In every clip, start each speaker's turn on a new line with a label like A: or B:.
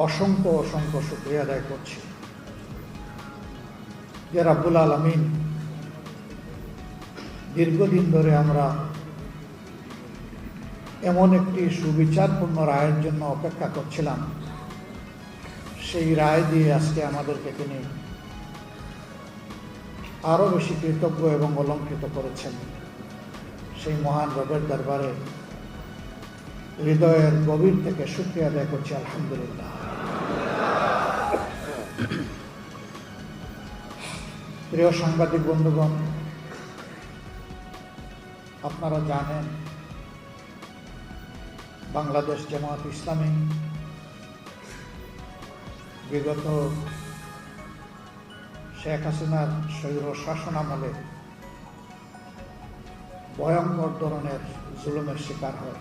A: অসংখ্য অসংখ্য শুকরিয়া আদায় করছি যে রাব্বুল আলামিন দীর্ঘদিন ধরে আমরা এমন একটি সুবিচারপূর্ণ রায়ের জন্য অপেক্ষা করছিলাম, সেই রায় দিয়ে আজকে আমাদেরকে তিনি আরও বেশি কৃতজ্ঞ এবং অলঙ্কৃত করেছেন। সেই মহান রবের দরবারে হৃদয়ের গভীর থেকে শুকরিয়া আদায় করছি, আলহামদুলিল্লাহ। প্রিয় সাংবাদিক বন্ধুগণ, আপনারা জানেন বাংলাদেশ জামাত ইসলামী বিগত শেখ হাসিনার স্বৈর শাসন আমলে ভয়ঙ্কর ধরনের জুলুমের শিকার হয়।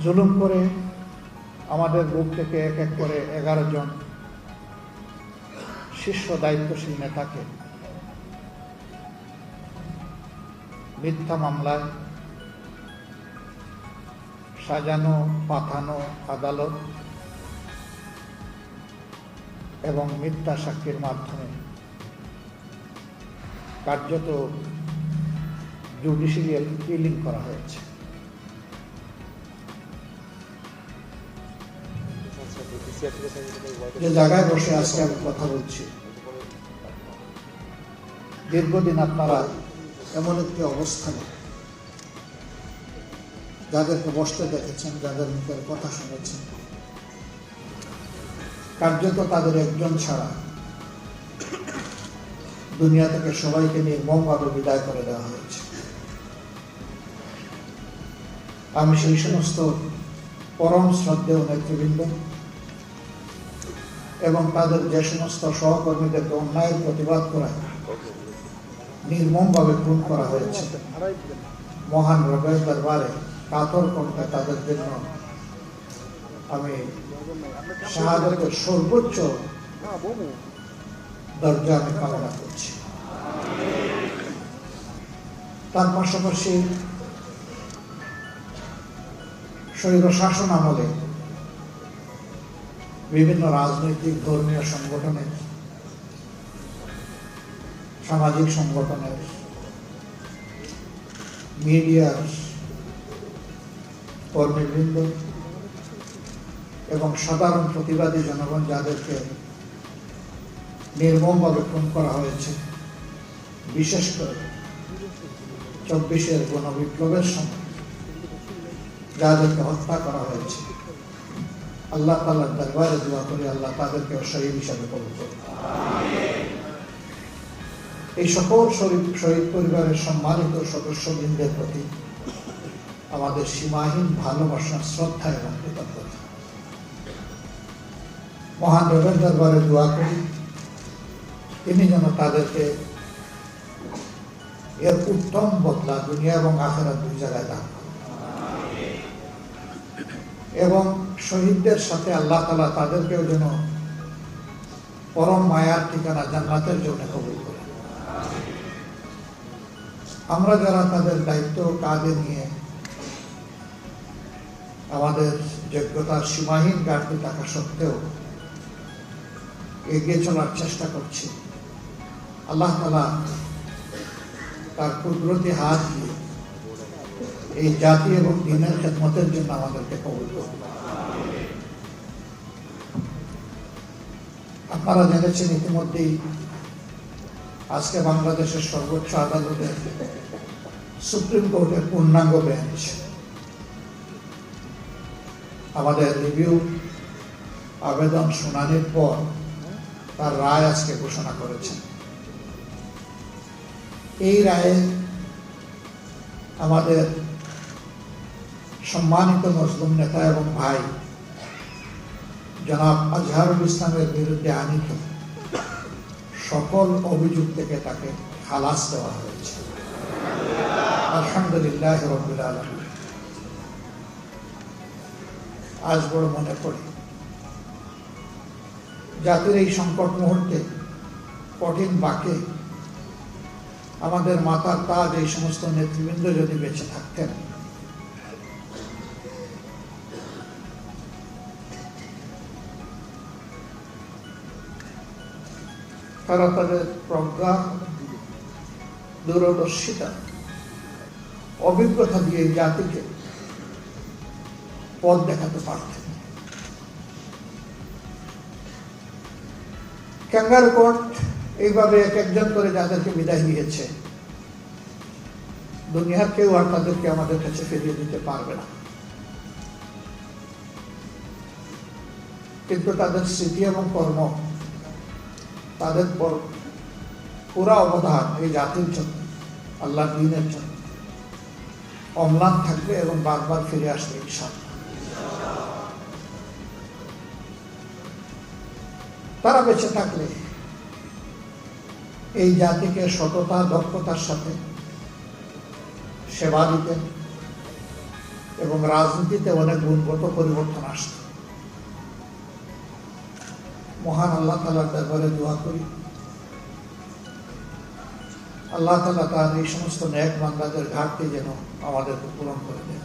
A: জুলুম করে আমাদের বুক থেকে এক এক করে 11 জন শীর্ষ দায়িত্বশীল নেতাকে মিথ্যা মামলায় সাজানো পাঠানো আদালত এবং মিথ্যা সাক্ষীর মাধ্যমে কার্যত জুডিশিয়াল কিলিং করা হয়েছে। যে জায়গায় বসে আজকে আমি কথা বলছি, দীর্ঘদিন আপনারা এমন একটি অবস্থানে যাদেরকে বসতে দেখেছেন, যাদের মুখের কথা শুনেছেন, কার্যত তাদের একজন ছাড়া দুনিয়া থেকে সবাইকে নির্মমভাবে বিদায় করে দেওয়া হয়েছে। আমি সেই সমস্ত পরম শ্রদ্ধেয় নেতৃবৃন্দ এবং তাদের যে সমস্ত সহকর্মীদেরকে অন্যায়ের প্রতিবাদ করায় নির্মমভাবে খুন করা হয়েছে, মহান রবের দরবারে কাতর কণ্ঠে তাদের জন্য আমি শাহাদাতের সর্বোচ্চ দরজা আমি কামনা করছি। তার পাশাপাশি স্বৈর শাসন আমলে বিভিন্ন রাজনৈতিক ধর্মীয় সংগঠনের, সামাজিক সংগঠনের, মিডিয়ার কর্মীবৃন্দ এবং সাধারণ প্রতিবাদী জনগণ যাদেরকে নির্মমভাবে খুন করা হয়েছে, বিশেষ করে 24-এর গণবিপ্লবের সময় যাদেরকে হত্যা করা হয়েছে, আল্লাহ তাআলার দরবারে দোয়া করি আল্লাহ তাদেরকে শহীদ হিসাবে কবুল করুন। এই সকল শহীদ পরিবারের সম্মানিত সদস্যবৃন্দের প্রতি আমাদের সীমাহীন ভালোবাসা, শ্রদ্ধা এবং কৃতজ্ঞতা। মহান রবের দরবারে দোয়া করি তিনি যেন তাদেরকে এর উত্তম বদলা দুনিয়া এবং আখিরাত দুই জায়গায় দান করেন এবং শহীদদের সাথে আল্লাহ তাআলা তাদেরকেও যেন পরম মায়ার ঠিকানা জান্নাতের জন্য কবুল করেন। আমরা যারা তাদের দায়িত্ব কাঁধে নিয়ে আমাদের যোগ্যতার সীমাহীন ঘাটতি থাকা সত্ত্বেও এগিয়ে চলার চেষ্টা করছি, আল্লাহ তাআলা তার কুদরতি হাত দিয়ে এই জাতি এবং দ্বীনের খেদমতের জন্য আমাদেরকে কবুল করুন। আপনারা জেনেছেন ইতিমধ্যেই আজকে বাংলাদেশের সর্বোচ্চ আদালতের সুপ্রিম কোর্টের পূর্ণাঙ্গ বেঞ্চ আমাদের রিভিউ আবেদন শুনানির পর তার রায় আজকে ঘোষণা করেছেন। এই রায়ে আমাদের সম্মানিত মুসলিম নেতা এবং ভাই জনাব আজহারুল ইসলামের বিরুদ্ধে আনীত সকল অভিযোগ থেকে তাকে খালাস দেওয়া হয়েছে। আলহামদুলিল্লাহ রাব্বিল আলামিন। আজ বড় মনে পড়ে জাতির এই সংকট মুহূর্তে কঠিন বাঁকে আমাদের মাথার তাজ এই সমস্ত নেতৃবৃন্দ যদি বেঁচে থাকতেন তারা তাদের প্রজ্ঞা, দূরদর্শিতা, অভিজ্ঞতা দিয়ে জাতিকে পথ দেখাতে পারতেন। ক্যাঙ্গারু কোর্ট এইভাবে এক একজন করে যাদেরকে বিদায় দিয়েছে, দুনিয়ার কেউ আর তাদেরকে আমাদের কাছে ফিরিয়ে দিতে পারবে না। কিন্তু তাদের স্মৃতি এবং কর্ম, তাদের পুরা অবদান এই জাতির জন্য, আল্লাহর দ্বীনের জন্য অম্লান থাকবে এবং বারবার ফিরে আসবে ইনশাআল্লাহ। তারা বেঁচে থাকলে এই জাতিকে সততা, দক্ষতার সাথে সেবা দিতেন এবং রাজনীতিতে অনেক গুণগত পরিবর্তন আসত। মহান আল্লাহ তাআলার দরবারে দোয়া করি, আল্লাহ তাআলা তার এই সমস্ত নেক বান্দাদের ঘাটতি যেন আমাদেরকে পূরণ করে দেন।